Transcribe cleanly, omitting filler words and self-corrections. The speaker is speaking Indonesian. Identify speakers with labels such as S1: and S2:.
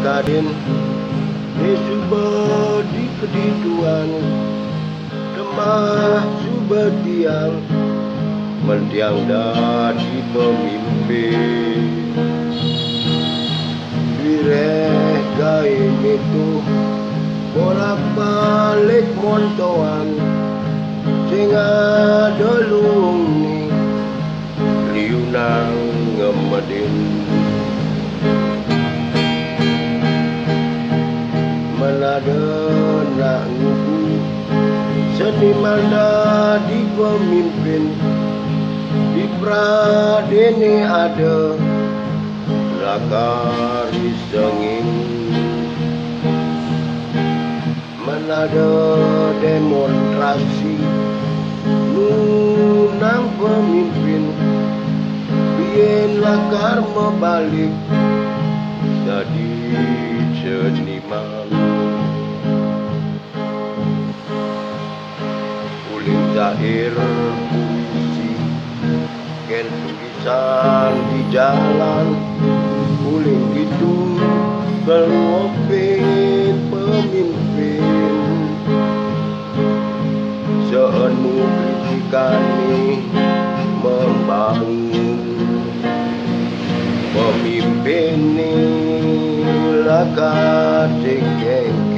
S1: kaden suba di kedituan demah suba tiang mendiang dadi pemimpin direh gain itu bolak balik montoan sing ada lungi liunang ngemedin menada nak ngubu seniman dadi pemimpin di pradene ada lakari senging menada demonstrasi nunang pemimpin bien lakar membalik jadi seniman uling syair puisi ken tulisan di jalan uling itu berlopin pemimpin seenu kritikani membangun pemimpin ni lakar cengkeng